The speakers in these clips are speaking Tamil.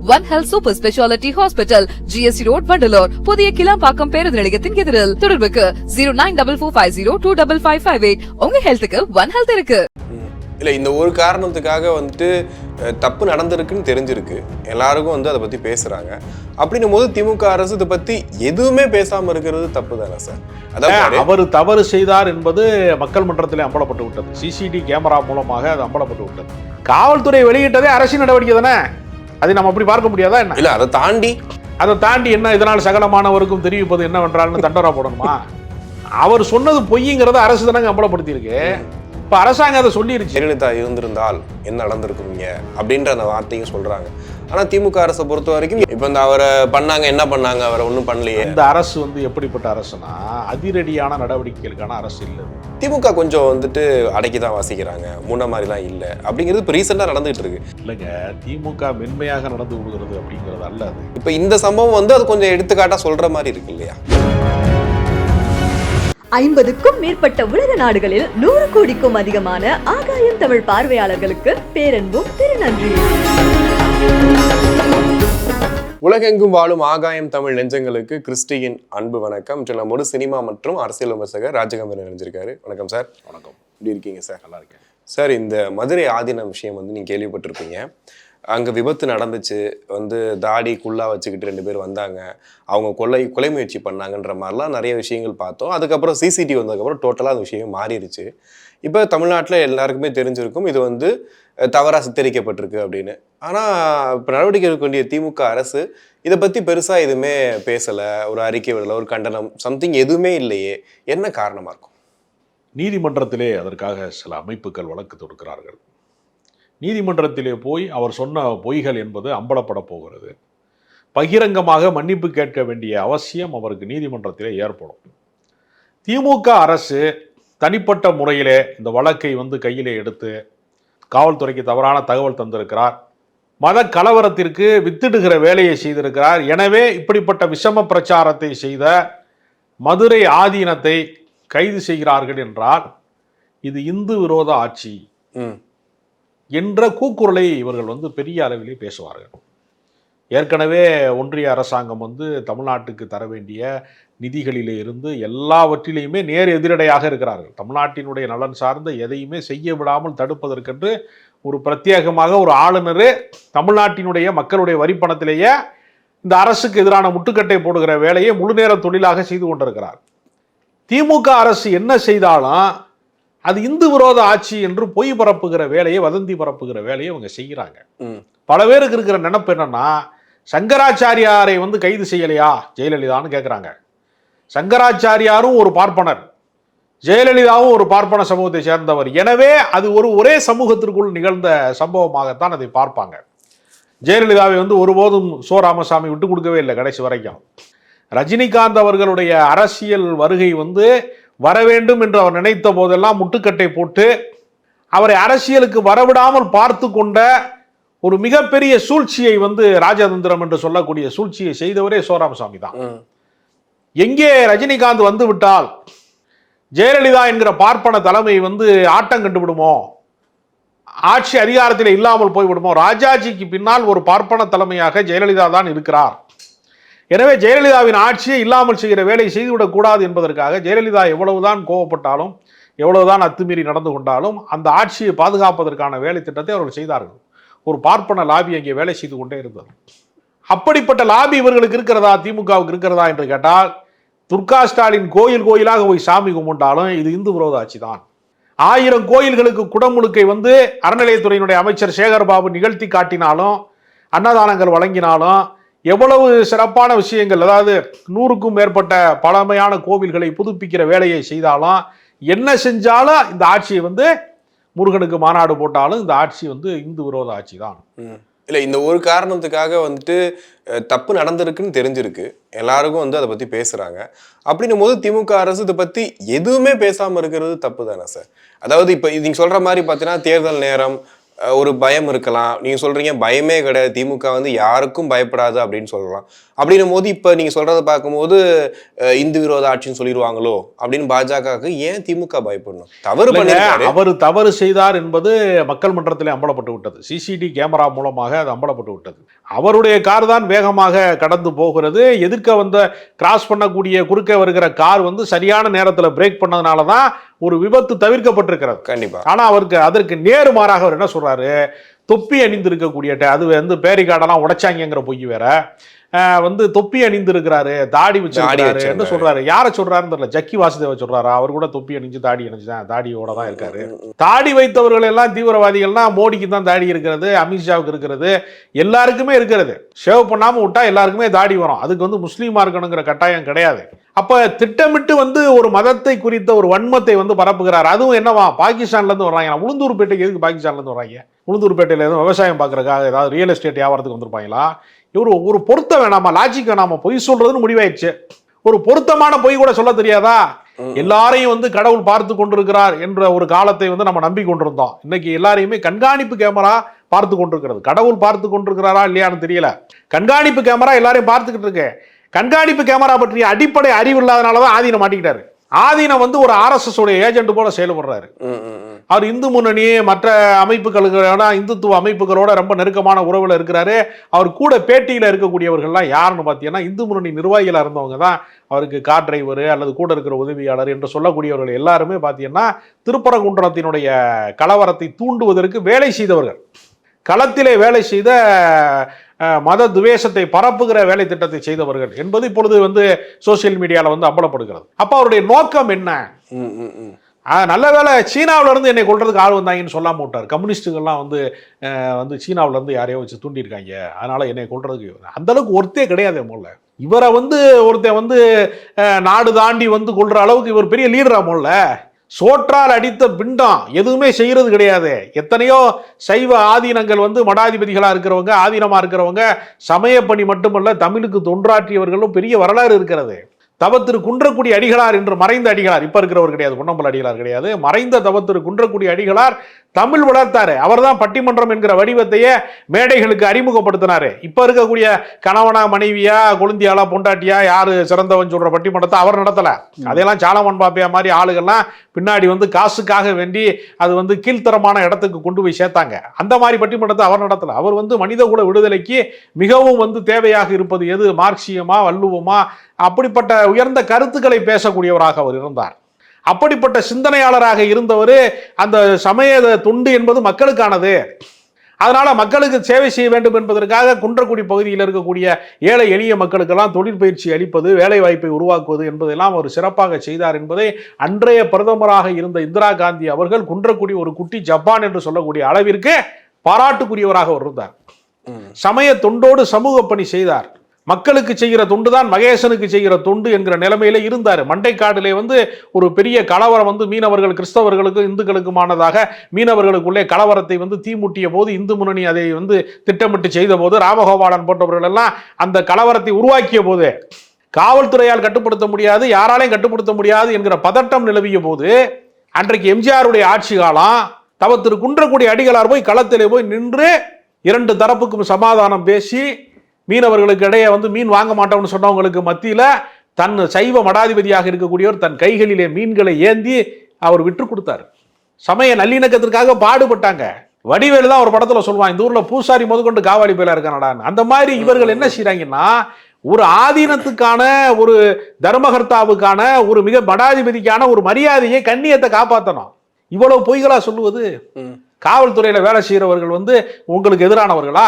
One Health Super Speciality Hospital, GST Road, Vandalore. புதிய கிளாம்பாக்கம் பேருந்து நிலையத்தின் எதிரில். தொடர்புக்கு 0944502558. உங்க ஹெல்த்துக்கு One Health இருக்கு. இல்லை, இந்த ஒரு காரணத்துக்காக வந்துட்டு தப்பு நடந்திருக்குன்னு தெரிஞ்சிருக்கு, எல்லாருக்கும் வந்து அதை பற்றி பேசுகிறாங்க. அப்படின்னும் போது திமுக அரசு இதை பற்றி எதுவுமே பேசாமல் இருக்கிறது தப்பு தானே சார்? அதாவது அவர் தவறு செய்தார் என்பது மக்கள் மன்றத்திலே அம்பலப்பட்டு விட்டது. சிசிடி கேமரா மூலமாக அது அம்பலப்பட்டு விட்டது. காவல்துறை வெளியிட்டதே அரசின் நடவடிக்கை தானே, அதை நம்ம அப்படி பார்க்க முடியாதா என்ன? இல்லை, அதை தாண்டி என்ன இதனால் சகலமானவருக்கும் தெரிவிப்பது என்னவென்றால்னு தண்டரா போடணுமா? அவர் சொன்னது பொய்ங்கிறத அரசு தானே அம்பலப்படுத்தியிருக்கு. இப்போ அரசாங்கம் அதை சொல்லிருச்சு. ஜெயலலிதா இருந்திருந்தால் என்ன நடந்திருக்குங்க அப்படின்ற அந்த வார்த்தையும் சொல்றாங்க. ஆனால் திமுக அரசை பொறுத்த வரைக்கும் இப்போ இந்த அவரை பண்ணாங்க, என்ன பண்ணாங்க, அவரை ஒன்றும் பண்ணலையே. இந்த அரசு வந்து எப்படிப்பட்ட அரசுனா அதிரடியான நடவடிக்கைகளுக்கான அரசு இல்லை. திமுக கொஞ்சம் வந்துட்டு அடக்கி தான் வாசிக்கிறாங்க, முன்ன மாதிரிலாம் இல்லை அப்படிங்கிறது இப்போ ரீசெண்டாக நடந்துகிட்டு இருக்கு. இல்லைங்க, திமுக மென்மையாக நடந்து கொடுக்குறது அப்படிங்கிறது அல்ல அது. இப்போ இந்த சம்பவம் வந்து அது கொஞ்சம் எடுத்துக்காட்டாக சொல்ற மாதிரி இருக்கு இல்லையா? 50க்கும் மேற்பட்ட உலக நாடுகளில் 100 கோடிக்கும் அதிகமான ஆகாயம் தமிழ் பார்வையாளர்களுக்கு பேரன்பும் திருநன்றி. உலகெங்கும் வாழும் ஆகாயம் தமிழ் நெஞ்சங்களுக்கு கிறிஸ்டியின் அன்பு வணக்கம். நம்மோடு சினிமா மற்றும் அரசியல் விமர்சகர் ராஜகம்பீரன் நினைஞ்சிருக்காரு. வணக்கம் சார். வணக்கம். எப்படி இருக்கீங்க சார்? நல்லா இருக்கேன் சார். இந்த மதுரை ஆதீனம் விஷயம் வந்து நீங்கள் கேள்விப்பட்டிருப்பீங்க. அங்கே விபத்து நடந்துச்சு, வந்து தாடி குள்ளா வச்சுக்கிட்டு 2 பேர் வந்தாங்க, அவங்க கொலை முயற்சி பண்ணாங்கன்ற மாதிரிலாம் நிறைய விஷயங்கள் பார்த்தோம். அதுக்கப்புறம் சிசிடிவி வந்ததுக்கப்புறம் டோட்டலாக அந்த விஷயம் மாறிடுச்சு. இப்போ தமிழ்நாட்டில் எல்லாருக்குமே தெரிஞ்சிருக்கும் இது வந்து தவறாக சித்தரிக்கப்பட்டிருக்கு அப்படின்னு. ஆனால் இப்போ நடவடிக்கை எடுக்க வேண்டிய திமுக அரசு இதை பற்றி பெருசாக எதுவுமே பேசலை, ஒரு அறிக்கை விடலை, ஒரு கண்டனம் சம்திங் எதுவுமே இல்லையே. என்ன காரணமாக இருக்கும்? நீதிமன்றத்திலே அதற்காக சில அமைப்புகள் வழக்கு தொடுக்கிறார்கள். நீதிமன்றத்திலே போய் அவர் சொன்ன பொய்கள் என்பது அம்பலப்பட போகிறது. பகிரங்கமாக மன்னிப்பு கேட்க வேண்டிய அவசியம் அவருக்கு நீதிமன்றத்திலே ஏற்படும். திமுக அரசு தனிப்பட்ட முறையிலே இந்த வழக்கை வந்து கையிலே எடுத்து காவல்துறைக்கு தவறான தகவல் தந்திருக்கிறார், மத கலவரத்திற்கு வித்திடுகிற வேலையை செய்திருக்கிறார். எனவே இப்படிப்பட்ட விஷம பிரச்சாரத்தை செய்த மதுரை ஆதீனத்தை கைது செய்கிறார்கள் என்றால் இது இந்து விரோத ஆட்சி என்ற கூக்குரலை இவர்கள் வந்து பெரிய அளவிலே பேசுவார்கள். ஏற்கனவே ஒன்றிய அரசாங்கம் வந்து தமிழ்நாட்டுக்கு தர வேண்டிய நிதிகளிலே இருந்து எல்லாவற்றிலையுமே நேர் எதிரடையாக இருக்கிறார்கள். தமிழ்நாட்டினுடைய நலன் சார்ந்த எதையுமே செய்ய விடாமல் தடுப்பதற்கென்று ஒரு பிரத்யேகமாக ஒரு ஆளுநர் தமிழ்நாட்டினுடைய மக்களுடைய வரிப்பணத்திலேயே இந்த அரசுக்கு எதிரான முட்டுக்கட்டை போடுகிற வேலையை முழு நேர தொழிலாக செய்து கொண்டிருக்கிறார். திமுக அரசு என்ன செய்தாலும் அது இந்து விரோத ஆட்சி என்று பொய் பரப்புகிற வேலையை, வதந்தி பரப்புகிற வேலையை அவங்க செய்கிறாங்க. பல பேருக்கு இருக்கிற நினைப்பு என்னன்னா, சங்கராச்சாரியாரை வந்து கைது செய்யலையா ஜெயலலிதான்னு கேட்குறாங்க. சங்கராச்சாரியாரும் ஒரு பார்ப்பனர், ஜெயலலிதாவும் ஒரு பார்ப்பன சமூகத்தை சேர்ந்தவர். எனவே அது ஒரே சமூகத்திற்குள் நிகழ்ந்த சம்பவமாகத்தான் அதை பார்ப்பாங்க. ஜெயலலிதாவை வந்து ஒருபோதும் சோ ராமசாமி விட்டு கொடுக்கவே இல்லை கடைசி வரைக்கும். ரஜினிகாந்த் அவர்களுடைய அரசியல் வருகை வந்து வர வேண்டும் என்று அவர் நினைத்த போதெல்லாம் முட்டுக்கட்டை போட்டு அவரை அரசியலுக்கு வரவிடாமல் பார்த்து கொண்ட ஒரு மிகப்பெரிய சூழ்ச்சியை வந்து ராஜதந்திரம் என்று சொல்லக்கூடிய சூழ்ச்சியை செய்தவரே சோராமசாமி தான். எங்கே ரஜினிகாந்த் வந்து விட்டால் ஜெயலலிதா என்கிற பார்ப்பன தலைமை வந்து ஆட்டம் கண்டு விடுமோ, ஆட்சி அதிகாரத்தில் இல்லாமல் போய்விடுமோ, ராஜாஜிக்கு பின்னால் ஒரு பார்ப்பன தலைமையாக ஜெயலலிதா தான் இருக்கிறார், எனவே ஜெயலலிதாவின் ஆட்சியை இல்லாமல் செய்கிற வேலையை செய்துவிடக்கூடாது என்பதற்காக ஜெயலலிதா எவ்வளவுதான் கோவப்பட்டாலும் எவ்வளவுதான் அத்துமீறி நடந்து கொண்டாலும் அந்த ஆட்சியை பாதுகாப்பதற்கான வேலை திட்டத்தை அவர்கள் செய்தார்கள். ஒரு பார்ப்பன லாபி அங்கே வேலை செய்து கொண்டே இருந்தது. அப்படிப்பட்ட லாபி இவர்களுக்கு இருக்கிறதா, திமுகவுக்கு இருக்கிறதா என்று கேட்டால், துர்கா ஸ்டாலின் கோயிலாக போய் சாமி கும்பிட்டாலும் இது இந்து விரோத ஆட்சி தான். 1000 கோயில்களுக்கு குடமுழுக்கை வந்து அறநிலையத்துறையினுடைய அமைச்சர் சேகர் பாபு நிகழ்த்தி காட்டினாலும், அன்னதானங்கள் வழங்கினாலும், எவ்வளவு சிறப்பான விஷயங்கள், அதாவது 100க்கும் மேற்பட்ட பழமையான கோவில்களை புதுப்பிக்கிற வேலையை செய்தாலும், என்ன செஞ்சாலும் இந்த ஆட்சியை வந்து முருகனுக்கு மாநாடு போட்டாலும் இந்த ஆட்சி வந்து இந்து விரோத ஆட்சி தான். இல்லை, இந்த ஒரு காரணத்துக்காக வந்துட்டு தப்பு நடந்திருக்குன்னு தெரிஞ்சிருக்கு, எல்லாருக்கும் வந்து அதை பற்றி பேசுகிறாங்க. அப்படின்னும் போது திமுக அரசு இதை பற்றி எதுவுமே பேசாமல் இருக்கிறது தப்பு தானே சார்? அதாவது இப்போ நீங்கள் சொல்கிற மாதிரி பார்த்தீங்கன்னா தேர்தல் நேரம், ஒரு பயம் இருக்கலாம். நீங்க சொல்றீங்க பயமே கிடையாது, திமுக வந்து யாருக்கும் பயப்படாது அப்படின்னு சொல்லலாம். அப்படின்னும் போது இப்ப நீங்க சொல்றதை பார்க்கும்போது இந்து விரோத ஆட்சின்னு சொல்லிடுவாங்களோ அப்படின்னு பாஜகவுக்கு ஏன் திமுக பயப்படணும்? தவறு பண்ணிருக்காரு. அவர் தவறு செய்தார் என்பது மக்கள் மன்றத்திலே அம்பலப்பட்டு விட்டது. சிசிடி கேமரா மூலமாக அது அம்பலப்பட்டு விட்டது. அவருடைய கார் தான் வேகமாக கடந்து போகிறது. எதிர்க்க வந்த கிராஸ் பண்ணக்கூடிய குறுக்க வருகிற கார் வந்து சரியான நேரத்தில் பிரேக் பண்ணதுனால தான் ஒரு விபத்து தவிர்க்கப்பட்டிருக்கிறது. கண்டிப்பா. ஆனா அதற்கு நேர்மாறாக அவர் என்ன சொல்றாரு, தொப்பி அணிந்திருக்கக்கூடிய அது வந்து பேரிகார்டெல்லாம் உடைச்சாங்கிற பொய் வேற, வந்து தொப்பி அணிந்திருக்கிறாரு, தாடி வச்சிருக்காரு என்ன சொல்றாரு. யாரை சொல்றாருன்னு தெரியல. ஜக்கி வாசுதேவ சொல்றாரா? அவர் கூட தொப்பி அணிஞ்சு தாடி அணிஞ்சுதான் தாடியோட தான் இருக்காரு. தாடி வைத்தவர்கள் எல்லாம் தீவிரவாதிகள்னா மோடிக்கு தான் தாடி இருக்கிறது, அமித்ஷாவுக்கு இருக்கிறது, எல்லாருக்குமே இருக்கிறது. ஷேவ் பண்ணாம விட்டா எல்லாருக்குமே தாடி வரும். அதுக்கு வந்து முஸ்லீமா இருக்கணுங்கிற கட்டாயம் கிடையாது. அப்ப திட்டமிட்டு வந்து ஒரு மதத்தை குறித்த ஒரு வன்மத்தை வந்து பரப்புகிறார். அதுவும் என்னவா, பாகிஸ்தான்ல இருந்து வர்றாங்க. உளுந்தூர்பேட்டைக்கு எதுக்கு பாகிஸ்தான்ல இருந்து வர்றாங்க? உளுந்தூர்பேட்டையில எதுவும் விவசாயம் பார்க்கறதுக்காக ஏதாவது ரியல் எஸ்டேட் வியாபாரத்துக்கு வந்திருப்பாங்களா? இவர் ஒரு பொருத்த வேணாமா, லாஜிக் வேணாமா, பொய் சொல்றதுன்னு முடிவாயிடுச்சு. ஒரு பொருத்தமான பொய் கூட சொல்ல தெரியாதா? எல்லாரையும் வந்து கடவுள் பார்த்து கொண்டிருக்கிறார் என்ற ஒரு காலத்தை வந்து நம்ம நம்பி கொண்டிருந்தோம். இன்னைக்கு எல்லாரையுமே கண்காணிப்பு கேமரா பார்த்து கொண்டிருக்கிறது. கடவுள் பார்த்து கொண்டிருக்கிறாரா இல்லையான்னு தெரியல. கண்காணிப்பு கேமரா எல்லாரையும் பார்த்துக்கிட்டு இருக்கு. கண்காணிப்பு கேமரா பற்றிய அடிப்படை அறிவு இல்லாதனாலதான் ஆதீனம் மாட்டிக்கிட்டாரு. ஆதீனம் வந்து ஒரு RSS உடைய ஏஜென்ட் போல செயல்படுறாரு. அவர் இந்து முன்னணி மற்ற அமைப்புகளோட, இந்துத்துவ அமைப்புகளோட ரொம்ப நெருக்கமான உறவுல இருக்கிறாரு. அவர் கூட பேட்டியில இருக்கக்கூடியவர்கள்லாம் யாருன்னு பார்த்தீங்கன்னா இந்து முன்னணி நிர்வாகிகளா இருந்தவங்க தான். அவருக்கு கார் டிரைவர் அல்லது கூட இருக்கிற உதவியாளர் என்று சொல்லக்கூடியவர்கள் எல்லாருமே பார்த்தீங்கன்னா திருப்பரங்குன்றத்தினுடைய கலவரத்தை தூண்டுவதற்கு வேலை செய்தவர்கள், களத்திலே வேலை செய்த மத துவேஷத்தை பரப்புகிற வேலை திட்டத்தை செய்தவர்கள் என்பது இப்பொழுது வந்து சோசியல் மீடியாவில் வந்து அம்பலப்படுகிறது. அப்ப அவருடைய நோக்கம் என்ன? நல்ல வேலை சீனாவில இருந்து என்னை கொள்றதுக்கு ஆள் வந்தாங்கன்னு சொல்லாம விட்டார். கம்யூனிஸ்டுகள்லாம் வந்து சீனாவில இருந்து யாரையோ வச்சு தூண்டியிருக்காங்க, அதனால என்னை கொள்றதுக்கு அந்த அளவுக்கு ஒருத்தே கிடையாது. முதல்ல இவரை வந்து ஒருத்தன் வந்து நாடு தாண்டி வந்து கொள்ற அளவுக்கு இவர் பெரிய லீடரா? முதல்ல சோற்றால் அடித்த பிண்டம் எதுவுமே செய்யறது கிடையாது. எத்தனையோ சைவ ஆதீனங்கள் வந்து மடாதிபதிகளா இருக்கிறவங்க, ஆதீனமா இருக்கிறவங்க, சமய பணி மட்டுமல்ல தமிழுக்கு தொன்றாற்றியவர்களும் பெரிய வரலாறு இருக்கிறது. தவத்திரு குன்றக்குடி அடிகளார் என்று மறைந்த அடிகளார், இப்ப இருக்கிறவர் கிடையாது, பொன்னம்பல அடிகளார் கிடையாது, மறைந்த தவத்திரு குன்றக்குடி அடிகளார் தமிழ் வளர்த்தாரு. அவர் தான் பட்டிமன்றம் என்கிற வடிவத்தையே மேடைகளுக்கு அறிமுகப்படுத்தினாரு. இப்ப இருக்கக்கூடிய கணவனா மனைவியா கொழுந்தியாலா பொண்டாட்டியா யாரு சிறந்தவன் சொல்ற பட்டிமன்றத்தை அவர் நடத்தல. அதையெல்லாம் சாலமன் பாப்பையா மாதிரி ஆளுகள்லாம் பின்னாடி வந்து காசுக்காக வேண்டி அது வந்து கீழ்த்தரமான இடத்துக்கு கொண்டு போய் சேர்த்தாங்க. அந்த மாதிரி பட்டிமன்றத்தை அவர் நடத்தல. அவர் வந்து மனிதகுல விடுதலைக்கு மிகவும் வந்து தேவையாக இருப்பது எது? மார்க்சியமா வள்ளுவமா அப்படிப்பட்ட உயர்ந்த கருத்துக்களை பேசக்கூடியவராக அவர் இருந்தார். அப்படிப்பட்ட சிந்தனையாளராக இருந்தவர். அந்த சமய தொண்டு என்பது மக்களுக்கானது, அதனால மக்களுக்கு சேவை செய்ய வேண்டும் என்பதற்காக குன்றக்குடி பகுதியில் இருக்கக்கூடிய ஏழை எளிய மக்களுக்கெல்லாம் தொழிற்பயிற்சி அளிப்பது, வேலை வாய்ப்பை உருவாக்குவது என்பதெல்லாம் அவர் சிறப்பாக செய்தார் என்பதை அன்றைய பிரதமராக இருந்த இந்திரா காந்தி அவர்கள் குன்றக்குடி ஒரு குட்டி ஜப்பான் என்று சொல்லக்கூடிய அளவிற்கு பாராட்டுக்குரியவராக அவர் இருந்தார். சமய தொண்டோடு சமூக பணி செய்தார். மக்களுக்கு செய்கிற தொண்டு தான் மகேசனுக்கு செய்கிற தொண்டு என்கிற நிலைமையில இருந்தார். மண்டைக்காட்டிலே வந்து ஒரு பெரிய கலவரம் வந்து மீனவர்கள் கிறிஸ்தவர்களுக்கும் இந்துக்களுக்குமானதாக மீனவர்களுக்குள்ளே கலவரத்தை வந்து தீமுட்டிய போது இந்து முன்னணி அதை வந்து திட்டமிட்டு செய்த போது, ராமகோபாலன் போன்றவர்கள் எல்லாம் அந்த கலவரத்தை உருவாக்கிய போது, காவல்துறையால் கட்டுப்படுத்த முடியாது, யாராலையும் கட்டுப்படுத்த முடியாது என்கிற பதட்டம் நிலவிய போது, அன்றைக்கு எம்ஜிஆருடைய ஆட்சி காலம், தவத்திரு குன்றக்குடி அடிகளார் போய் களத்திலே போய் நின்று இரண்டு தரப்புக்கும் சமாதானம் பேசி மீனவர்களுக்கு இடையே வந்து மீன் வாங்க மாட்டோம்னு சொன்னவங்களுக்கு மத்தியில் தன் சைவ மடாதிபதியாக இருக்கக்கூடியவர் தன் கைகளிலே மீன்களை ஏந்தி அவர் விட்டு கொடுத்தார். சமய நல்லிணக்கத்திற்காக பாடுபட்டாங்க. வடிவேலு தான் ஒரு படத்துல சொல்லுவான், இந்த ஊர்ல பூசாரி முதற்கொண்டு காவாடி பேலா இருக்கானடான்னு. அந்த மாதிரி இவர்கள் என்ன செய்றாங்கன்னா, ஒரு ஆதீனத்துக்கான, ஒரு தர்மகர்த்தாவுக்கான, ஒரு மிக மடாதிபதிக்கான ஒரு மரியாதையை, கண்ணியத்தை காப்பாற்றணும். இவ்வளவு பொய்களா சொல்லுவது? காவல்துறையில வேலை செய்யறவர்கள் வந்து உங்களுக்கு எதிரானவர்களா?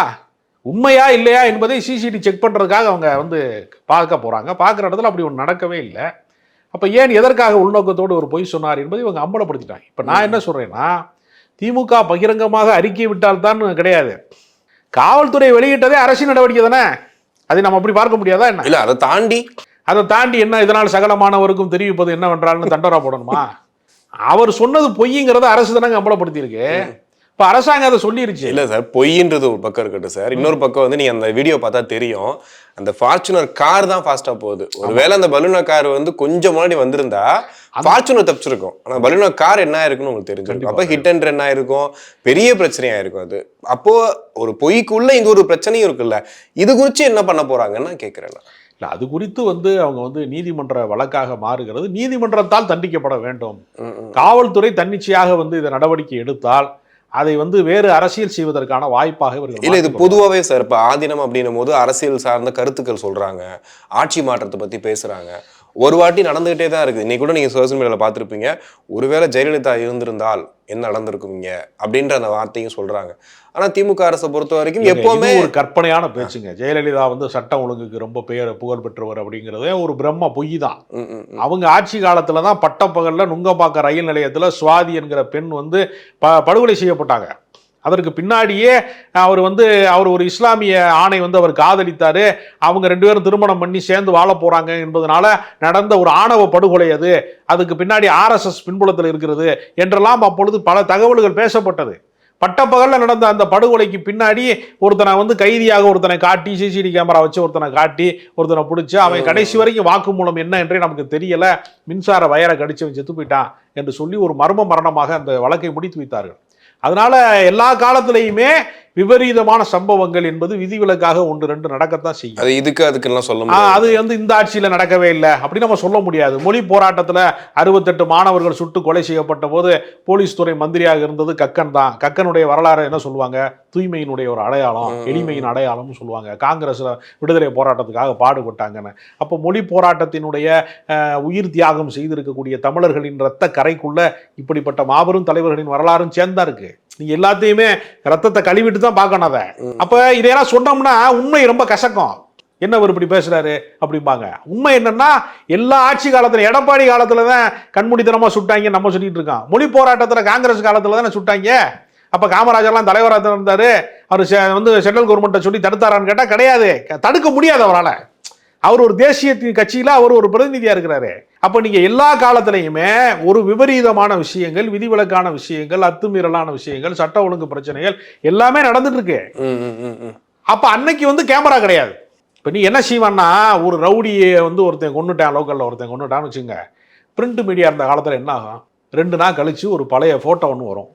உண்மையா இல்லையா என்பதை சிசிடி செக் பண்றதுக்காக அவங்க வந்து பார்க்க போறாங்க. பார்க்குற இடத்துல அப்படி ஒன்று நடக்கவே இல்லை. அப்ப ஏன் எதற்காக உள்நோக்கத்தோடு ஒரு பொய் சொன்னார் என்பதை இவங்க அம்பலப்படுத்திட்டாங்க. இப்ப நான் என்ன சொல்றேன்னா, திமுக பகிரங்கமாக அறிக்கை விட்டால் தான் கிடையாது, காவல்துறை வெளியிட்டதே அரசியல் நடவடிக்கை தானே. அதை நம்ம அப்படி பார்க்க முடியாதா என்ன? இல்ல அதை தாண்டி என்ன இதனால் சகலமானவருக்கும் தெரிவிப்பது என்னவென்றால்னு தண்டோரா போடணுமா? அவர் சொன்னது பொய்ங்கிறத அரசு தானங்க அம்பலப்படுத்தி இருக்கு. இப்போ அரசாங்கம் அதை சொல்லிருச்சு. இல்லை சார், பொய்ன்றது ஒரு பக்கம் இருக்கட்டும் சார். இன்னொரு பக்கம் வந்து நீங்கள் அந்த வீடியோ பார்த்தா தெரியும், அந்த ஃபார்ச்சுனர் கார் தான் ஃபாஸ்ட்டாக போகுது. ஒருவேளை அந்த பலூனா கார் வந்து கொஞ்சம் முன்னாடி வந்திருந்தா ஃபார்ச்சுனர் தப்பிச்சிருக்கும். ஆனா பலூனோ கார் என்ன ஆயிருக்குன்னு உங்களுக்கு தெரிஞ்சிருக்கும். அப்ப ஹிட் அண்ட் ரன் ஆயிருக்கும், பெரிய பிரச்சனையா இருக்கும் அது. அப்போ ஒரு பொய்க்குள்ள இங்க ஒரு பிரச்சனையும் இருக்குல்ல, இது குறித்து என்ன பண்ண போறாங்கன்னு நான் கேட்கிறேன். இல்லை, அது குறித்து அவங்க நீதிமன்ற வழக்காக மாறுகிறது. நீதிமன்றத்தால் தண்டிக்கப்பட வேண்டும். காவல்துறை தன்னிச்சையாக இதை நடவடிக்கை எடுத்தால் அதை வேறு அரசியல் செய்வதற்கான வாய்ப்பாக இவர்கள் இல்ல. இது பொதுவாகவே சார், இப்ப ஆதீனம் அப்படின்னும் போது அரசியல் சார்ந்த கருத்துக்கள் சொல்றாங்க, ஆட்சி மாற்றத்தை பத்தி பேசுறாங்க. ஒரு வாட்டி நடந்துகிட்டே தான் இருக்குது. இன்னைக்கு கூட நீங்க சோசியல் மீடியாவில் பார்த்துருப்பீங்க, ஒருவேளை ஜெயலலிதா இருந்திருந்தால் என்ன நடந்திருக்குங்க அப்படின்ற அந்த வார்த்தையும் சொல்றாங்க. ஆனா திமுக அரசை பொறுத்த வரைக்கும் எப்பவுமே ஒரு கற்பனையான பேச்சுங்க. ஜெயலலிதா சட்டம் ஒழுங்குக்கு ரொம்ப புகழ் பெற்றவர் அப்படிங்கிறதே ஒரு பிரம்ம பொய் தான். அவங்க ஆட்சி காலத்துல தான் பட்டப்பகல்ல நுங்கம்பாக்கம் ரயில் நிலையத்துல சுவாதி என்கிற பெண் படுகொலை செய்யப்பட்டாங்க. அதற்கு பின்னாடியே அவர் ஒரு இஸ்லாமிய ஆணை அவர் காதலித்தாரு. அவங்க 2 பேரும் திருமணம் பண்ணி சேர்ந்து வாழ போறாங்க என்பதனால நடந்த ஒரு ஆணவ படுகொலை அது. அதுக்கு பின்னாடி RSS பின்புலத்தில் இருக்கிறது என்றெல்லாம் அப்பொழுது பல தகவல்கள் பேசப்பட்டது. பட்டப்பகல்ல நடந்த அந்த படுகொலைக்கு பின்னாடி ஒருத்தனை கைதியாக ஒருத்தனை காட்டி, CCTV கேமரா வச்சு ஒருத்தனை காட்டி, ஒருத்தனை பிடிச்சி அவன் கடைசி வரைக்கும் வாக்குமூலம் என்ன என்றே நமக்கு தெரியல, மின்சார வயரை கடிச்சு செத்து போயிட்டான் என்று சொல்லி ஒரு மர்ம மரணமாக அந்த வழக்கை முடித்து வைத்தார்கள். அதனால எல்லா காலத்திலையுமே விபரீதமான சம்பவங்கள் என்பது விதிவிலக்காக 1-2 நடக்கத்தான் செய்யும். அது அதுக்கெல்லாம் சொல்ல முடியாது. அது இந்த ஆட்சியில நடக்கவே இல்லை அப்படி நம்ம சொல்ல முடியாது. மொழி போராட்டத்துல 68 மாணவர்கள் சுட்டு கொலை செய்யப்பட்ட போது போலீஸ் துறை மந்திரியாக இருந்தது கக்கன் தான். கக்கனுடைய வரலாறு என்ன சொல்லுவாங்க? தூய்மையினுடைய ஒரு அடையாளம், எளிமையின் அடையாளம்னு சொல்லுவாங்க. காங்கிரஸ்ல விடுதலை போராட்டத்துக்காக பாடுபட்டாங்கன்னு. அப்போ மொழி போராட்டத்தினுடைய உயிர் தியாகம் செய்திருக்கக்கூடிய தமிழர்களின் ரத்த கரைக்குள்ள இப்படிப்பட்ட மாபெரும் தலைவர்களின் வரலாறும் சேர்ந்தா இருக்கு. நீங்க எல்லாத்தையுமே ரத்தத்தை கழுவிட்டு தான் பார்க்கணும். அதை அப்ப இதையெல்லாம் சொன்னோம்னா உண்மை ரொம்ப கசக்கும். என்ன அவர் இப்படி பேசுறாரு அப்படிம்பாங்க. உண்மை என்னன்னா, எல்லா ஆட்சி காலத்துல, எடப்பாடி காலத்துல தான் கண்மூடித்தனமா சுட்டாங்க நம்ம சொல்லிட்டு இருக்கோம். மொழி போராட்டத்துல காங்கிரஸ் காலத்துல தானே சுட்டாங்க. அப்ப காமராஜர்லாம் தலைவராக இருந்தாரு. அவர் சென்ட்ரல் கவர்மெண்ட்டை சொல்லி தடுத்தாரான்னு கேட்டா கிடையாது, தடுக்க முடியாது அவரால். அவர் ஒரு தேசிய கட்சியில அவர் ஒரு பிரதிநிதியா இருக்கிறாரு. அப்ப நீங்க எல்லா காலத்திலையுமே ஒரு விபரீதமான விஷயங்கள், விதிவிலக்கான விஷயங்கள், அத்துமீறலான விஷயங்கள், சட்ட ஒழுங்கு பிரச்சனைகள் எல்லாமே நடந்துட்டு இருக்கு. அப்ப அன்னைக்கு கேமரா கிடையாது. இப்ப நீ என்ன செய்வான்னா, ஒரு ரவுடியை ஒருத்தன் கொண்டுட்டான், லோக்கல்ல ஒருத்தன் கொண்டுட்டான்னு வச்சுங்க, பிரிண்ட் மீடியா இருந்த காலத்துல என்ன ஆகும்? 2 நாள் கழிச்சு ஒரு பழைய போட்டோ ஒன்று வரும்.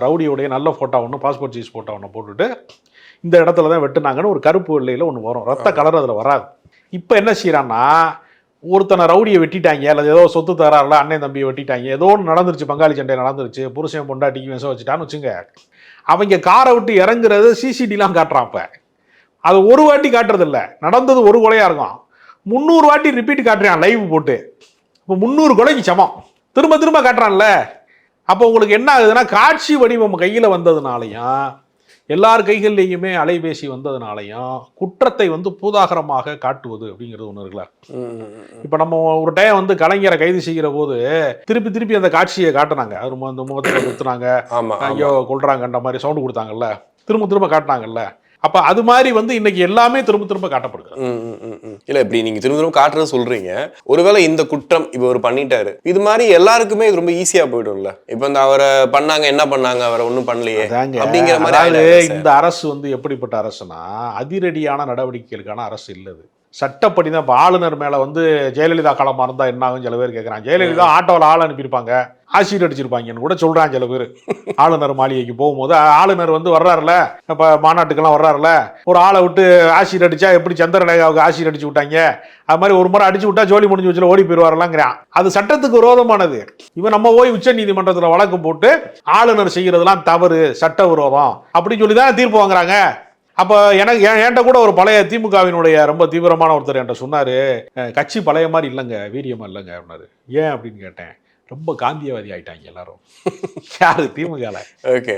ரவுடியோடைய நல்ல போட்டோ ஒன்று, பாஸ்போர்ட் சைஸ் போட்டோ ஒன்று போட்டுட்டு இந்த இடத்துல தான் வெட்டுனாங்கன்னு ஒரு கருப்பு வெள்ளையில ஒன்று வரும். ரத்த கலர் அதில் வராது. இப்போ என்ன செய்யறான்னா, ஒருத்தனை ரவுடியை வெட்டிட்டாங்க, அல்லது ஏதோ சொத்து தராருல அண்ணன் தம்பியை வெட்டிட்டாங்க, ஏதோ ஒன்று நடந்துருச்சு, பங்காளி சண்டை நடந்துருச்சு, புருஷன் பொண்டாட்டிக்கு விஷம் வச்சுட்டான்னு வச்சுங்க, அவங்க காரை விட்டு இறங்குறது CCTVலாம் காட்டுறான். அப்போ அது ஒரு வாட்டி காட்டுறதில்ல, நடந்தது ஒரு கொலையா இருக்கும், 300 வாட்டி ரிப்பீட் காட்டுறான் லைவ் போட்டு. இப்போ 300 கொலைக்கு சமம் திரும்ப திரும்ப காட்டுறான்ல. அப்போ உங்களுக்கு என்ன ஆகுதுன்னா, காட்சி வடிவம் கையில் வந்ததுனாலையும், எல்லார் கைகள்லையுமே அலைபேசி வந்ததுனாலையும் குற்றத்தை பூதாகரமாக காட்டுவது அப்படிங்கிறது ஒன்று இருக்குல்ல. இப்போ நம்ம ஒரு டைம் கலைஞரை கைது செய்கிற போது திருப்பி திருப்பி அந்த காட்சியை காட்டினாங்க. அவர் அந்த முகத்தை நிறுத்தினாங்க, ஐயோ கொள்றாங்கன்ற மாதிரி சவுண்டு கொடுத்தாங்கல்ல, திரும்ப திரும்ப காட்டினாங்கல்ல. அப்ப அது மாதிரி இன்னைக்கு எல்லாமே திரும்ப திரும்ப காட்டப்படுது. இல்ல, இப்படி நீங்க திரும்ப திரும்ப காட்டுறது சொல்றீங்க. ஒருவேளை இந்த குற்றம் இப்ப அவர் பண்ணிட்டாரு, இது மாதிரி எல்லாருக்குமே ரொம்ப ஈஸியா போயிடும்ல. இப்ப இந்த அவரை பண்ணாங்க, என்ன பண்ணாங்க, அவரை ஒன்றும் பண்ணலையே அப்படிங்கிற மாதிரி. இந்த அரசு எப்படிப்பட்ட அரசுனா, அதிரடியான நடவடிக்கைகளுக்கான அரசு இல்லது. சட்டப்படி தான். இப்போ ஆளுநர் மேல ஜெயலலிதா காலமா இருந்தா என்ன ஆகும் சில பேர் கேட்கறாங்க. ஜெயலலிதா ஆட்டோவில் ஆள் அனுப்பியிருப்பாங்க, ஆசிட் அடிச்சிருப்பாங்கன்னு கூட சொல்றாங்க சில பேர். ஆளுநர் மாளிகைக்கு போகும்போது ஆளுநர் வர்றாருல, இப்போ மாநாட்டுக்கெல்லாம் வர்றாருல, ஒரு ஆளை விட்டு ஆசிட் அடிச்சா எப்படி சந்திரலேகாவுக்கு ஆசிட் அடிச்சு விட்டாங்க, அது மாதிரி ஒரு முறை அடிச்சு விட்டா ஜோலி முடிஞ்சு வச்சுல ஓடி போயிடுவாருலாங்கிறான். அது சட்டத்துக்கு விரோதமானது. இவன் நம்ம போய் உச்ச நீதிமன்றத்தில் வழக்கு போட்டு ஆளுநர் செய்யறதுலாம் தவறு, சட்ட விரோதம் அப்படின்னு சொல்லி தான் தீர்ப்பு வாங்குறாங்க. அப்போ என்கிட்ட கூட ஒரு பழைய திமுகவினுடைய ரொம்ப தீவிரமான ஒருத்தர் என்கிட்ட சொன்னார், கட்சி பழைய மாதிரி இல்லைங்க, வீரியமாக இல்லைங்க அப்படின்னாரு. ஏன் அப்படின்னு கேட்டேன். ரொம்ப காந்தியவாதி ஆயிட்டாங்க எல்லாரும். யாரு? திமுக. ஓகே.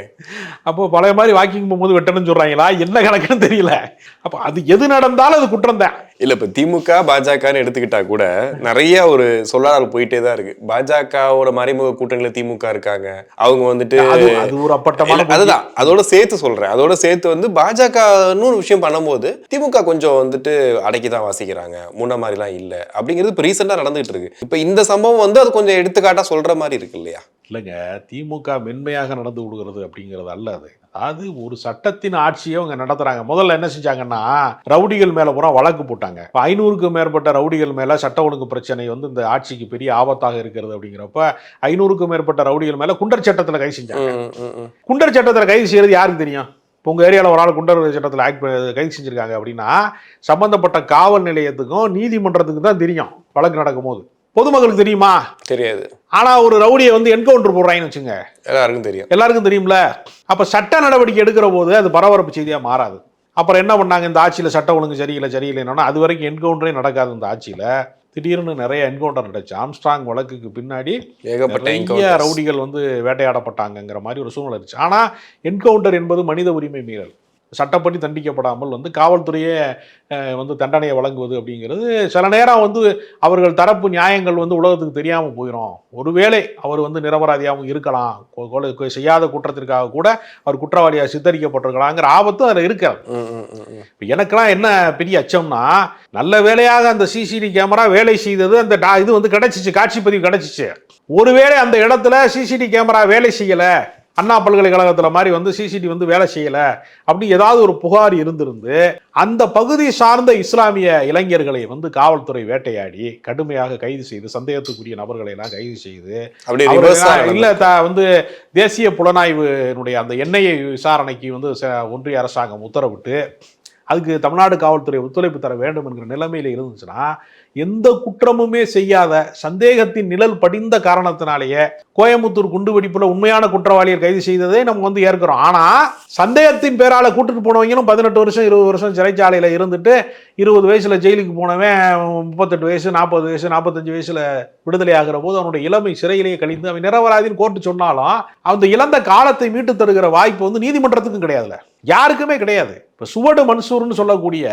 அப்போ பழைய மாதிரி வாக்கிங் போகும்போது வெட்டணும்னு சொல்றாங்களா, என்ன கணக்குன்னு தெரியல. அப்போ அது எது நடந்தாலும் அது குற்றம் தான். இல்ல, இப்ப திமுக பாஜகன்னு எடுத்துக்கிட்டா கூட நிறைய ஒரு சொல்லாடல் போயிட்டே தான் இருக்கு. பாஜகவோட மறைமுக கூட்டணியில திமுக இருக்காங்க. அவங்க அது ஒரு அப்பட்டமான, அதுதான் அதோட சேர்த்து சொல்றேன். அதோட சேர்த்து பாஜக ஒரு விஷயம் பண்ணும்போது திமுக கொஞ்சம் அடக்கிதான் வாசிக்கிறாங்க, முன்ன மாதிரிலாம் இல்ல அப்படிங்கிறது இப்ப ரீசெண்டா நடந்துட்டு இருக்கு. இப்ப இந்த சம்பவம் அது கொஞ்சம் எடுத்துக்காட்டா சொல்ற மாதிரி இருக்கு இல்லையா? இல்லைங்க, திமுக மென்மையாக நடந்து விடுகிறது அப்படிங்கிறது அல்ல. அது அது ஒரு சட்டத்தின் ஆட்சியை அவங்க நடத்துறாங்க. முதல்ல என்ன செஞ்சாங்கன்னா, ரவுடிகள் மேல பூரா வழக்கு போட்டாங்க. இப்போ 500க்கும் மேற்பட்ட ரவுடிகள் மேல சட்ட ஒழுங்கு பிரச்சனை வந்து இந்த ஆட்சிக்கு பெரிய ஆபத்தாக இருக்கிறது அப்படிங்கிறப்ப 500க்கும் மேற்பட்ட ரவுடிகள் மேல குண்டர் சட்டத்தில் கைது செஞ்சாங்க. குண்டர் சட்டத்தில் கைது செய்யறது யாருக்கு தெரியும்? இப்போ உங்கள் ஏரியாவில் ஒரு ஆள் குண்டர் சட்டத்தில் கைது செஞ்சுருக்காங்க அப்படின்னா சம்பந்தப்பட்ட காவல் நிலையத்துக்கும் நீதிமன்றத்துக்கு தான் தெரியும் வழக்கு நடக்கும் போது. பொதுமக்களுக்கு தெரியுமா? தெரியாது. ஆனா ஒரு ரவுடியை வந்து என்கவுண்டர் போடுறாங்கன்னு வச்சுங்க, எல்லாருக்கும் தெரியும்ல. அப்ப சட்ட நடவடிக்கை எடுக்கிற போது அது பரபரப்பு செய்தியா மாறாது. அப்புறம் என்ன பண்ணாங்க, இந்த ஆட்சியில சட்ட ஒழுங்கு சரியில்லைன்னா அது வரைக்கும் என்கவுண்டரே நடக்காது. இந்த ஆட்சியில திடீர்னு நிறைய என்கவுண்டர் நடந்துச்சு. ஆம்ஸ்ட்ராங் வழக்குக்கு பின்னாடி நிறைய ரவுடிகள் வந்து வேட்டையாடப்பட்டாங்கிற மாதிரி ஒரு சூழ்நிலை இருந்துச்சு. ஆனா என்கவுண்டர் என்பது மனித உரிமை மீறல். சட்டப்படி தண்டிக்கப்படாமல் வந்து காவல்துறையே வந்து தண்டனையை வழங்குவது அப்படிங்கிறது சில நேரம் வந்து அவர்கள் தரப்பு நியாயங்கள் வந்து உலகத்துக்கு தெரியாமல் போயிடும். ஒருவேளை அவர் வந்து நிரபராதியாகவும் இருக்கலாம், செய்யாத குற்றத்திற்காக கூட அவர் குற்றவாளியாக சித்தரிக்கப்பட்டிருக்கலாங்கிற ஆபத்தும் அதில் இருக்காது. இப்போ எனக்கெல்லாம் என்ன பெரிய அச்சம்னா, நல்ல வேலையாக அந்த சிசிடிவி கேமரா வேலை செய்தது, அந்த இது வந்து கிடைச்சிச்சு, காட்சி பதிவு கிடைச்சிச்சு. ஒருவேளை அந்த இடத்துல சிசிடிவி கேமரா வேலை செய்யலை, அண்ணா பல்கலைக்கழகத்தில் மாதிரி வந்து சிசிடிவி வந்து வேலை செய்யலை அப்படி ஏதாவது ஒரு புகார் இருந்திருந்து அந்த பகுதி சார்ந்த இஸ்லாமிய இளைஞர்களை வந்து காவல்துறை வேட்டையாடி கடுமையாக கைது செய்து சந்தேகத்துக்குரிய நபர்களை எல்லாம் கைது செய்து வந்து தேசிய புலனாய்வினுடைய அந்த எண்ணெய் விசாரணைக்கு வந்து ஒன்றிய அரசாங்கம் உத்தரவிட்டு அதுக்கு தமிழ்நாடு காவல்துறை ஒத்துழைப்பு தர வேண்டும் என்கிற நிலைமையில் இருந்துச்சுன்னா, எந்த குற்றமுமே செய்யாத சந்தேகத்தின் நிழல் படிந்த காரணத்தினாலேயே கோயம்புத்தூர் குண்டுவெடிப்புல உண்மையான குற்றவாளியை கைது செய்ததே நம்ம வந்து ஏற்கிறோம். ஆனா சந்தேகத்தின் பேரால கூட்டிட்டு போனவங்களும் 18 வருஷம் 20 வருஷம் சிறைச்சாலையில இருந்துட்டு 20 வயசுல ஜெயிலுக்கு போனவன் 38 வயசு 40 வயசு 45 வயசுல விடுதலை ஆகிற போது அவனுடைய இளமை சிறையிலேயே கழிந்து அவன் நிரபராதின்னு கோர்ட்டு சொன்னாலும் அந்த இழந்த காலத்தை மீட்டு தருகிற வாய்ப்பு வந்து நீதிமன்றத்துக்கும் கிடையாதுல்ல, யாருக்குமே கிடையாது. இப்போ சுவடு மன்சூர்னு சொல்லக்கூடிய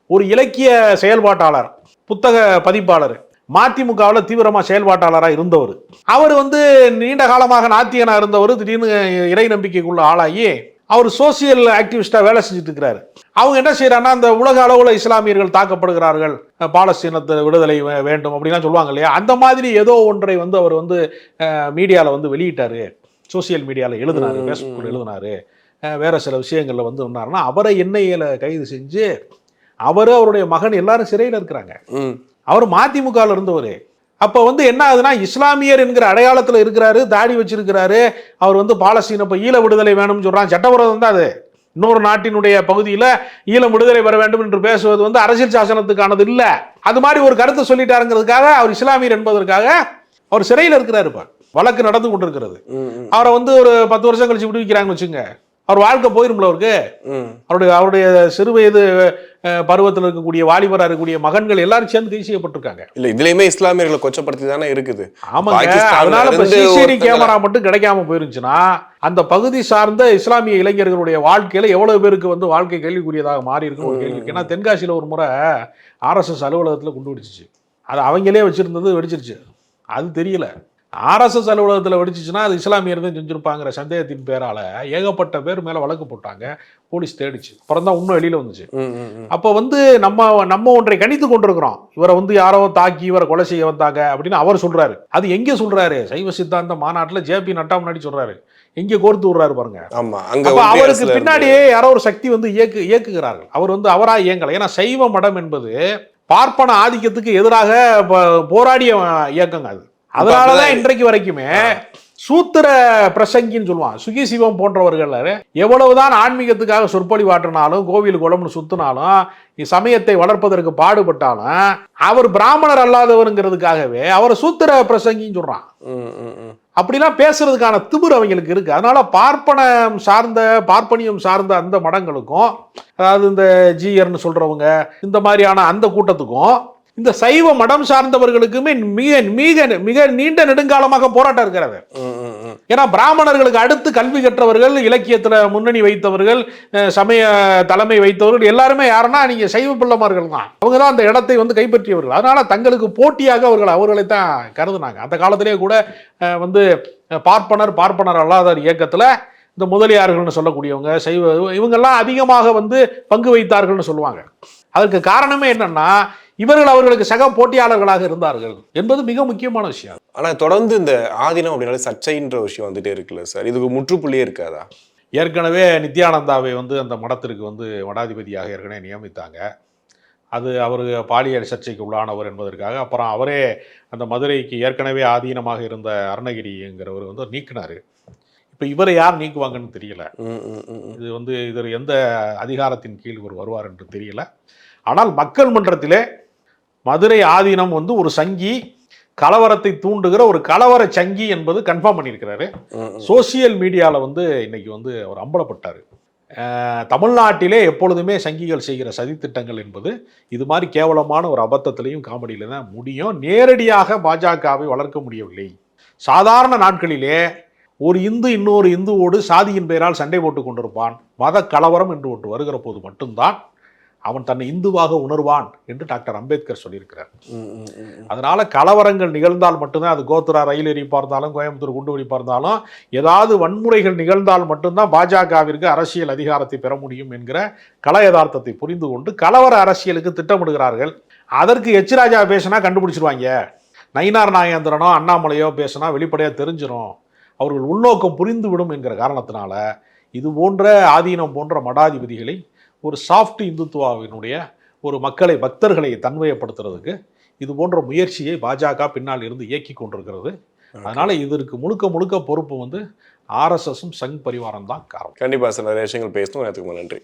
ஒரு இலக்கிய செயல்பாட்டாளர், புத்தக பதிப்பாளர், மதிமுகவில் தீவிரமாக செயல்பாட்டாளராக இருந்தவர், அவர் வந்து நீண்ட காலமாக நாத்திகனாக இருந்தவர் திடீர்னு இறை நம்பிக்கைக்குள்ள ஆளாகி அவர் சோசியல் ஆக்டிவிஸ்டாக வேலை செஞ்சுட்டு இருக்கிறாரு. அவங்க என்ன செய்யறாங்கன்னா, அந்த உலக அளவில் இஸ்லாமியர்கள் தாக்கப்படுகிறார்கள், பாலஸ்தீனத்தை விடுதலை வேண்டும் அப்படின்லாம் சொல்லுவாங்க இல்லையா, அந்த மாதிரி ஏதோ ஒன்றை வந்து அவர் வந்து மீடியாவில் வந்து வெளியிட்டாரு, சோசியல் மீடியாவில் எழுதினாரு, ஃபேஸ்புக்கில் எழுதினாரு, வேற சில விஷயங்கள்ல வந்து சொன்னாருன்னா அவரை என்ஐஏல கைது செஞ்சு அவரு அவருடைய மகன் எல்லாரும் சிறையில் இருக்கிறாங்க. அவர் மதிமுகவில் இருந்தவர். அப்போ வந்து என்ன ஆகுதுன்னா, இஸ்லாமியர் என்கிற அடையாளத்தில் இருக்கிறாரு, தாடி வச்சிருக்கிறாரு, அவர் வந்து பாலஸ்தீன இப்போ ஈழ விடுதலை வேணும்னு சொல்றான், சட்டவிரோதம் தான் அது. இன்னொரு நாட்டினுடைய பகுதியில் ஈழம் விடுதலை பெற வேண்டும் என்று பேசுவது வந்து அரசியல் சாசனத்துக்கானது இல்லை. அது மாதிரி ஒரு கருத்தை சொல்லிட்டாருங்கிறதுக்காக அவர் இஸ்லாமியர் என்பதற்காக அவர் சிறையில் இருக்கிறாரு. இப்போ வழக்கு நடந்து கொண்டிருக்கிறது. அவரை வந்து ஒரு 10 வருஷம் கழிச்சு விடுவிக்கிறாங்கன்னு வச்சுங்க, அவர் வாழ்க்கை போயிரும்ல அவருக்கு. அவருடைய சிறு வயது பருவத்தில் இருக்கக்கூடிய வாலிபராக இருக்கக்கூடிய மகன்கள் எல்லாரும் சேர்ந்து கைது செய்யப்பட்டிருக்காங்க. இல்ல இதுலயுமே இஸ்லாமியர்களை கொச்சப்படுத்தி தானே இருக்குது. ஆமாங்க, அதனால இப்ப சிசிடிவி கேமரா மட்டும் கிடைக்காம போயிருந்துச்சுன்னா அந்த பகுதி சார்ந்த இஸ்லாமிய இளைஞர்களுடைய வாழ்க்கையில எவ்வளவு பேருக்கு வந்து வாழ்க்கை கேள்விக்குரியதாக மாறி இருக்கும் ஒரு கேள்வி. ஏன்னா தென்காசியில ஒரு முறை RSS அலுவலகத்துல குண்டு வெடிச்சிச்சு. அது அவங்களே வச்சிருந்தது வெடிச்சிருச்சு, அது தெரியல. RSS அலுவலகத்தில் வெடிச்சிச்சுன்னா அது இஸ்லாமியர் தான் செஞ்சிருப்பாங்கிற சந்தேகத்தின் பேரால ஏகப்பட்ட பேர் மேல வழக்கு போட்டாங்க, போலீஸ் தேடிச்சு. அப்புறம் தான் உண்மை வெளியில வந்துச்சு. அப்போ வந்து நம்ம ஒன்றை கணித்து கொண்டிருக்கிறோம், இவரை வந்து யாரோ தாக்கி இவரை கொலை செய்ய வந்தாங்க அப்படின்னு அவர் சொல்றாரு. அது எங்க சொல்றாரு? சைவ சித்தாந்த மாநாட்டுல JP நட்டா முன்னாடி சொல்றாரு, எங்க கோர்த்து விடுறாரு பாருங்க. அவருக்கு பின்னாடியே யாரோ ஒரு சக்தி வந்து இயக்குகிறார்கள். அவர் வந்து அவரா இயங்கல. ஏன்னா சைவ மடம் என்பது பார்ப்பன ஆதிக்கத்துக்கு எதிராக போராடிய இயக்கங்க அது. அதனாலதான் இன்றைக்கு வரைக்குமே சூத்திர பிரசங்கின்னு சொல்லுவான், சுகி சிவம் போன்றவர்கள் எவ்வளவுதான் ஆன்மீகத்துக்காக சொற்பொழிவாற்றினாலும் கோவில் குளம்னு சுத்தினாலும் சமயத்தை வளர்ப்பதற்கு பாடுபட்டாலும் அவர் பிராமணர் அல்லாதவருங்கிறதுக்காகவே அவரை சூத்திர பிரசங்கின்னு சொல்றான். அப்படிலாம் பேசுறதுக்கான திமிர் அவங்களுக்கு இருக்கு. அதனால பார்ப்பனியம் சார்ந்த அந்த மடங்களுக்கும், அதாவது இந்த ஜீயர்னு சொல்றவங்க இந்த மாதிரியான அந்த கூட்டத்துக்கும் இந்த சைவ மடம் சார்ந்தவர்களுக்குமே மிக மிக மிக நீண்ட நெடுங்காலமாக போராட்டம் இருக்கிறது. ஏன்னா பிராமணர்களுக்கு அடுத்து கல்வி கற்றவர்கள், இலக்கியத்துல முன்னணி வைத்தவர்கள், சமய தலைமை வைத்தவர்கள் எல்லாருமே யாருன்னா நீங்க சைவ பிள்ளைமார்கள் தான். அவங்க தான் அந்த இடத்தை வந்து கைப்பற்றியவர்கள். அதனால தங்களுக்கு போட்டியாக அவர்களை தான் கருதுனாங்க. அந்த காலத்திலேயே கூட வந்து பார்ப்பனர் அல்லாத இயக்கத்துல இந்த முதலியார்கள்னு சொல்லக்கூடியவங்க சைவ இவங்கெல்லாம் அதிகமாக வந்து பங்கு வைத்தார்கள்னு சொல்லுவாங்க. அதற்கு காரணமே என்னன்னா, இவர்கள் அவர்களுக்கு சக போட்டியாளர்களாக இருந்தார்கள் என்பது மிக முக்கியமான விஷயம். ஆனா தொடர்ந்து இந்த ஆதீனம் அப்படின்னால சர்ச்சைன்ற விஷயம் வந்துட்டே இருக்குல்ல சார், இதுக்கு முற்றுப்புள்ளியே இருக்காதா? ஏற்கனவே நித்யானந்தாவை வந்து அந்த மடத்திற்கு வந்து மடாதிபதியாக ஏற்கனவே நியமித்தாங்க. அது அவர் பாலியல் சர்ச்சைக்கு உள்ளானவர் என்பதற்காக அப்புறம் அவரே அந்த மதுரைக்கு ஏற்கனவே ஆதீனமாக இருந்த அருணகிரிங்கிறவர் வந்து நீக்கினார். இப்போ இவரை யார் நீக்குவாங்கன்னு தெரியல. இது வந்து இவர் எந்த அதிகாரத்தின் கீழ் இவர் வருவார் என்று தெரியல. ஆனால் மக்கள் மன்றத்திலே மதுரை ஆதீனம் வந்து ஒரு சங்கி, கலவரத்தை தூண்டுகிற ஒரு கலவர சங்கி என்பது கன்ஃபார்ம் பண்ணியிருக்கிறாரு. சோசியல் மீடியாவில் வந்து இன்னைக்கு வந்து அவர் அம்பலப்பட்டார். தமிழ்நாட்டிலே எப்பொழுதுமே சங்கிகள் செய்கிற சதித்திட்டங்கள் என்பது இது மாதிரி கேவலமான ஒரு அபத்தத்திலையும் காமெடியில தான் முடியும். நேரடியாக பாஜகவை வளர்க்க முடியவில்லை. சாதாரண நாட்களிலே ஒரு இந்து இன்னொரு இந்துவோடு சாதியின் பெயரால் சண்டை போட்டு கொண்டிருப்பான். மத கலவரம் என்று ஒன்று வருகிற போது மட்டும்தான் அவன் தன்னை இந்துவாக உணர்வான் என்று டாக்டர் அம்பேத்கர் சொல்லியிருக்கிறார். அதனால கலவரங்கள் நிகழ்ந்தால் மட்டும்தான், அது கோத்ரா ரயில் எரிப்பா இருந்தாலும், கோயம்புத்தூர் குண்டு வெடிப்பா இருந்தாலும், ஏதாவது வன்முறைகள் நிகழ்ந்தால் மட்டும்தான் பாஜகவிற்கு அரசியல் அதிகாரத்தை பெற முடியும் என்கிற கல யதார்த்தத்தை புரிந்து கொண்டு கலவர அரசியலுக்கு திட்டமிடுகிறார்கள். அதற்கு எச் ராஜா பேசினா கண்டுபிடிச்சிருவாங்க. நயினார் நாகேந்திரனோ அண்ணாமலையோ பேசினா வெளிப்படையாக தெரிஞ்சிடும். அவர்கள் உள்நோக்கம் புரிந்துவிடும் என்கிற காரணத்தினால இது போன்ற ஆதீனம் போன்ற மடாதிபதிகளை ஒரு சாஃப்ட் இந்துத்துவாவினுடைய ஒரு மக்களை, பக்தர்களை தன்மையப்படுத்துறதுக்கு இது போன்ற முயற்சியை பாஜக பின்னால் இருந்து இயக்கி கொண்டிருக்கிறது. அதனால இதற்கு முழுக்க முழுக்க பொறுப்பு வந்து ஆர்எஸ்எஸும் சங் பரிவாரம் தான் காரணம். கண்டிப்பாக சார், நிறைய விஷயங்கள் பேசணும். நன்றி.